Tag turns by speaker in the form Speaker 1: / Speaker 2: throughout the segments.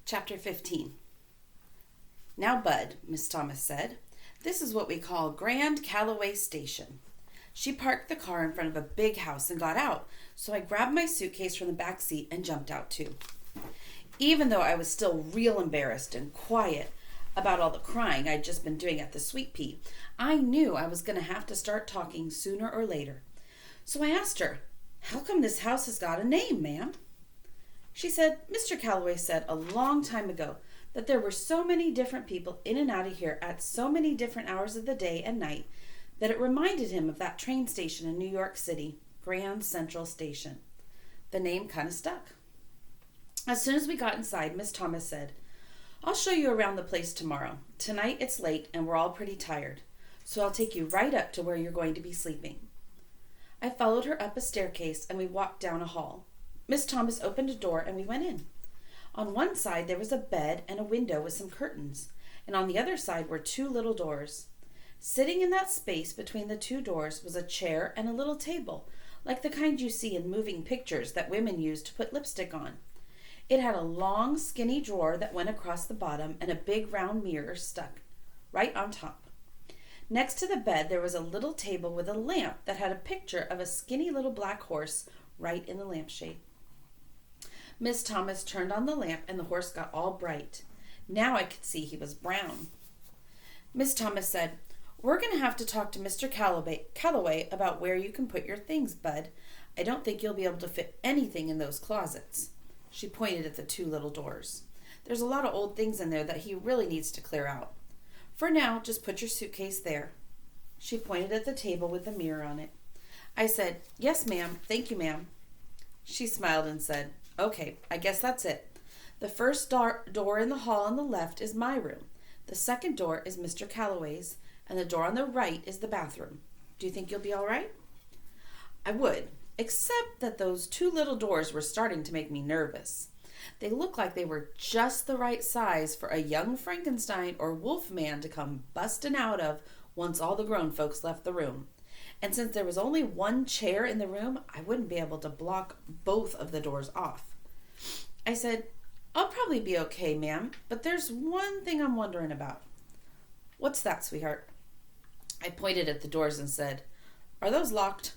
Speaker 1: Chapter 15. Now, Bud, Miss Thomas said, this is what we call Grand Calloway Station. She parked the car in front of a big house and got out, so I grabbed my suitcase from the back seat and jumped out too. Even though I was still real embarrassed and quiet about all the crying I'd just been doing at the Sweet Pea, I knew I was going to have to start talking sooner or later. So I asked her, "How come this house has got a name, ma'am?" She said, "Mr. Calloway said a long time ago that there were so many different people in and out of here at so many different hours of the day and night that it reminded him of that train station in New York City, Grand Central Station." The name kind of stuck. As soon as we got inside, Miss Thomas said, "I'll show you around the place tomorrow. Tonight it's late and we're all pretty tired, so I'll take you right up to where you're going to be sleeping." I followed her up a staircase and we walked down a hall. Miss Thomas opened a door and we went in. On one side there was a bed and a window with some curtains, and on the other side were two little doors. Sitting in that space between the two doors was a chair and a little table, like the kind you see in moving pictures that women use to put lipstick on. It had a long, skinny drawer that went across the bottom and a big round mirror stuck right on top. Next to the bed there was a little table with a lamp that had a picture of a skinny little black horse right in the lampshade. Miss Thomas turned on the lamp and the horse got all bright. Now I could see he was brown. Miss Thomas said, "We're going to have to talk to Mr. Calloway about where you can put your things, Bud. I don't think you'll be able to fit anything in those closets." She pointed at the two little doors. "There's a lot of old things in there that he really needs to clear out. For now, just put your suitcase there." She pointed at the table with the mirror on it. I said, "Yes, ma'am. Thank you, ma'am." She smiled and said, "Okay, I guess that's it. The first door in the hall on the left is my room. The second door is Mr. Calloway's, and the door on the right is the bathroom. Do you think you'll be all right?" I would, except that those two little doors were starting to make me nervous. They looked like they were just the right size for a young Frankenstein or wolf man to come busting out of once all the grown folks left the room. And since there was only one chair in the room, I wouldn't be able to block both of the doors off. I said, "I'll probably be okay, ma'am, but there's one thing I'm wondering about." "What's that, sweetheart?" I pointed at the doors and said, "Are those locked?"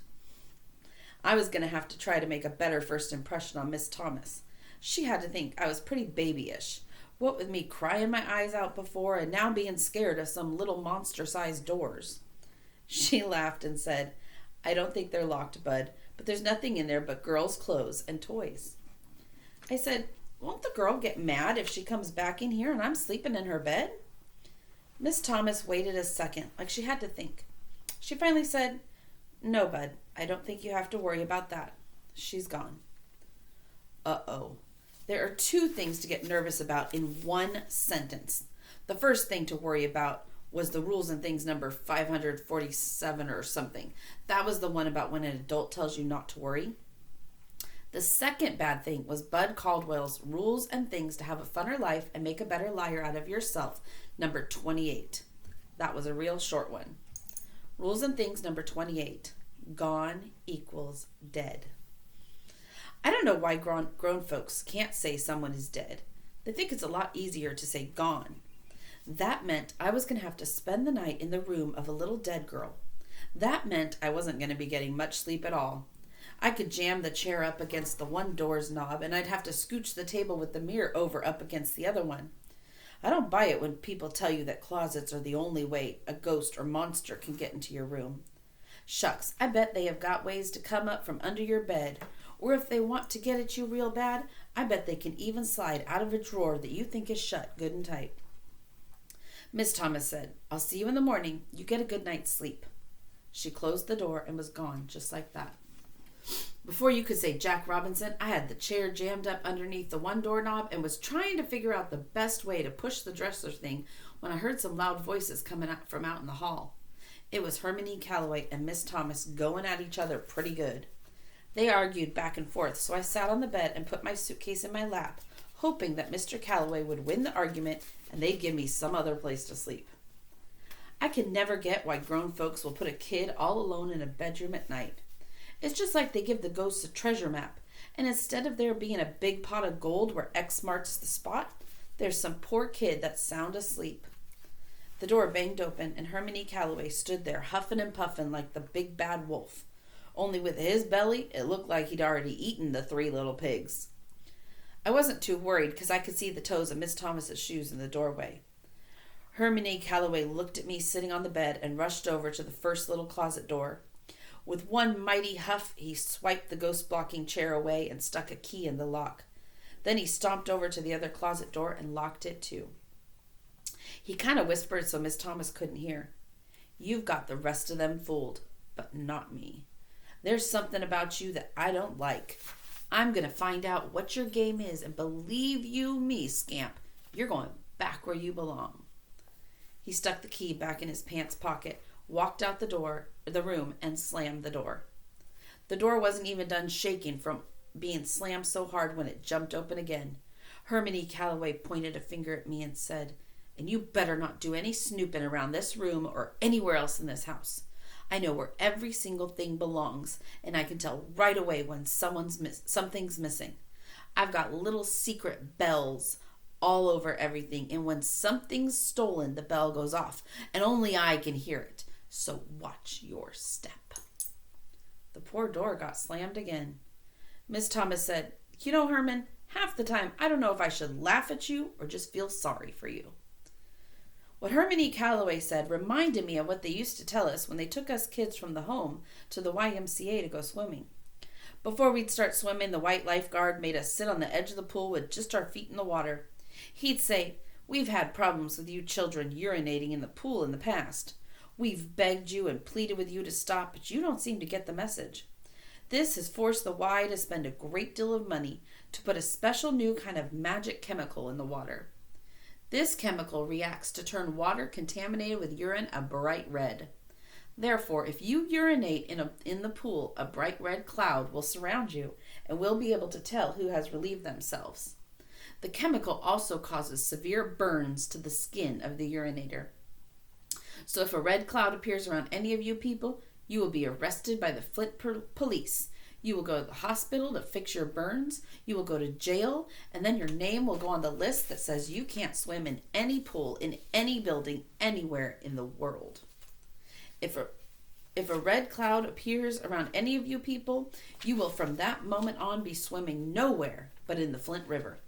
Speaker 1: I was going to have to try to make a better first impression on Miss Thomas. She had to think I was pretty babyish, what with me crying my eyes out before and now being scared of some little monster-sized doors. She laughed and said, "I don't think they're locked, Bud, but there's nothing in there but girls' clothes and toys." I said, "Won't the girl get mad if she comes back in here and I'm sleeping in her bed?" Miss Thomas waited a second, like she had to think. She finally said, "No, Bud, I don't think you have to worry about that. She's gone." Uh-oh. There are two things to get nervous about in one sentence. The first thing to worry about was the rules and things number 547 or something. That was the one about when an adult tells you not to worry. The second bad thing was Bud Caldwell's rules and things to have a funner life and make a better liar out of yourself, number 28. That was a real short one. Rules and things number 28. Gone equals dead. I don't know why grown folks can't say someone is dead. They think it's a lot easier to say gone. That meant I was going to have to spend the night in the room of a little dead girl. That meant I wasn't going to be getting much sleep at all. I could jam the chair up against the one door's knob, and I'd have to scooch the table with the mirror over up against the other one. I don't buy it when people tell you that closets are the only way a ghost or monster can get into your room. Shucks, I bet they have got ways to come up from under your bed, or if they want to get at you real bad, I bet they can even slide out of a drawer that you think is shut good and tight. Miss Thomas said, "I'll see you in the morning. You get a good night's sleep." She closed the door and was gone just like that. Before you could say Jack Robinson, I had the chair jammed up underneath the one doorknob and was trying to figure out the best way to push the dresser thing when I heard some loud voices coming out from out in the hall. It was Hermione Calloway and Miss Thomas going at each other pretty good. They argued back and forth, so I sat on the bed and put my suitcase in my lap, hoping that Mr. Calloway would win the argument and they'd give me some other place to sleep. I can never get why grown folks will put a kid all alone in a bedroom at night. It's just like they give the ghosts a treasure map, and instead of there being a big pot of gold where X marks the spot, There's some poor kid that's sound asleep. The door banged open, and Hermione Calloway stood there, huffing and puffing like the big bad wolf. Only with his belly, it looked like he'd already eaten the 3 little pigs. I wasn't too worried because I could see the toes of Miss Thomas's shoes in the doorway. Hermione Calloway looked at me sitting on the bed and rushed over to the first little closet door. With one mighty huff, he swiped the ghost-blocking chair away and stuck a key in the lock. Then he stomped over to the other closet door and locked it too. He kind of whispered so Miss Thomas couldn't hear. "You've got the rest of them fooled, but not me. There's something about you that I don't like. I'm going to find out what your game is, and believe you me, scamp, you're going back where you belong." He stuck the key back in his pants pocket, walked out the room, and slammed the door. The door wasn't even done shaking from being slammed so hard when it jumped open again. Hermione Calloway pointed a finger at me and said, "And you better not do any snooping around this room or anywhere else in this house. I know where every single thing belongs, and I can tell right away when something's missing. I've got little secret bells all over everything, and when something's stolen, the bell goes off, and only I can hear it. So watch your step." The poor door got slammed again. Miss Thomas said, "You know, Herman, half the time I don't know if I should laugh at you or just feel sorry for you." What Hermione Calloway said reminded me of what they used to tell us when they took us kids from the home to the YMCA to go swimming. Before we'd start swimming, the white lifeguard made us sit on the edge of the pool with just our feet in the water. He'd say, "We've had problems with you children urinating in the pool in the past. We've begged you and pleaded with you to stop, but you don't seem to get the message. This has forced the Y to spend a great deal of money to put a special new kind of magic chemical in the water. This chemical reacts to turn water contaminated with urine a bright red. Therefore, if you urinate in the pool, a bright red cloud will surround you, and we'll be able to tell who has relieved themselves. The chemical also causes severe burns to the skin of the urinator. So if a red cloud appears around any of you people, you will be arrested by the Flint police. You will go to the hospital to fix your burns. You will go to jail, and then your name will go on the list that says you can't swim in any pool, in any building, anywhere in the world. If a red cloud appears around any of you people, you will from that moment on be swimming nowhere but in the Flint River."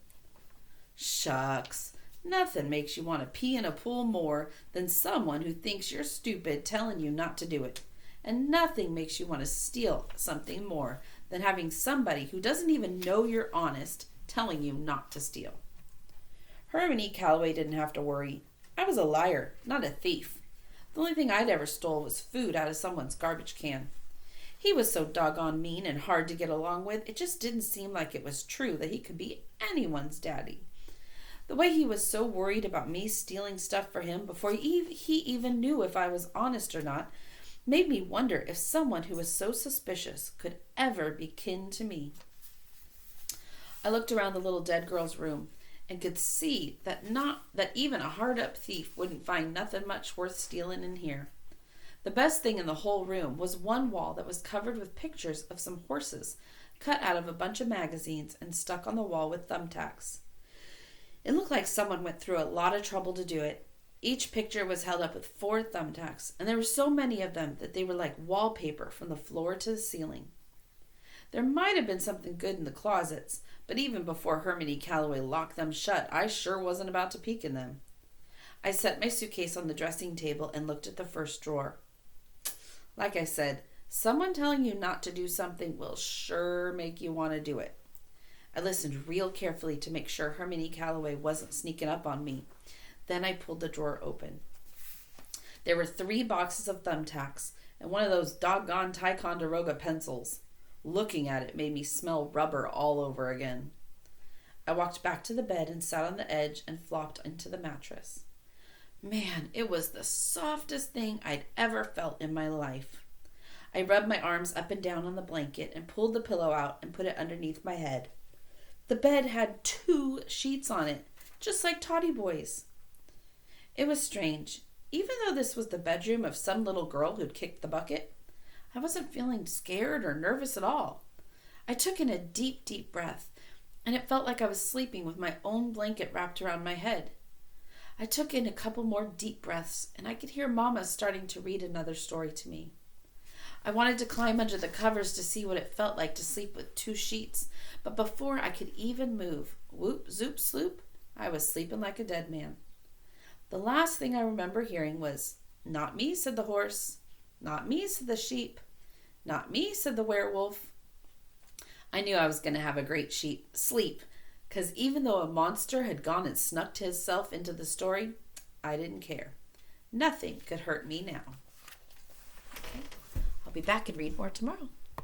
Speaker 1: Shucks. Nothing makes you want to pee in a pool more than someone who thinks you're stupid telling you not to do it. And nothing makes you want to steal something more than having somebody who doesn't even know you're honest telling you not to steal. Hermione Calloway didn't have to worry. I was a liar, not a thief. The only thing I'd ever stole was food out of someone's garbage can. He was so doggone mean and hard to get along with, it just didn't seem like it was true that he could be anyone's daddy. The way he was so worried about me stealing stuff for him before he even knew if I was honest or not made me wonder if someone who was so suspicious could ever be kin to me. I looked around the little dead girl's room and could see that even a hard-up thief wouldn't find nothing much worth stealing in here. The best thing in the whole room was one wall that was covered with pictures of some horses cut out of a bunch of magazines and stuck on the wall with thumbtacks. It looked like someone went through a lot of trouble to do it. Each picture was held up with 4 thumbtacks, and there were so many of them that they were like wallpaper from the floor to the ceiling. There might have been something good in the closets, but even before Hermione Calloway locked them shut, I sure wasn't about to peek in them. I set my suitcase on the dressing table and looked at the first drawer. Like I said, someone telling you not to do something will sure make you want to do it. I listened real carefully to make sure Hermione Calloway wasn't sneaking up on me. Then I pulled the drawer open. There were 3 boxes of thumbtacks and one of those doggone Ticonderoga pencils. Looking at it made me smell rubber all over again. I walked back to the bed and sat on the edge and flopped into the mattress. Man, it was the softest thing I'd ever felt in my life. I rubbed my arms up and down on the blanket and pulled the pillow out and put it underneath my head. The bed had 2 sheets on it, just like Toddy Boy's. It was strange. Even though this was the bedroom of some little girl who'd kicked the bucket, I wasn't feeling scared or nervous at all. I took in a deep, deep breath and it felt like I was sleeping with my own blanket wrapped around my head. I took in a couple more deep breaths, and I could hear Mama starting to read another story to me. I wanted to climb under the covers to see what it felt like to sleep with 2 sheets, but before I could even move, whoop, zoop, sloop, I was sleeping like a dead man. The last thing I remember hearing was, "Not me," said the horse. "Not me," said the sheep. "Not me," said the werewolf. I knew I was going to have a great sleep, because even though a monster had gone and snuck himself into the story, I didn't care. Nothing could hurt me now. Okay. I'll be back and read more tomorrow.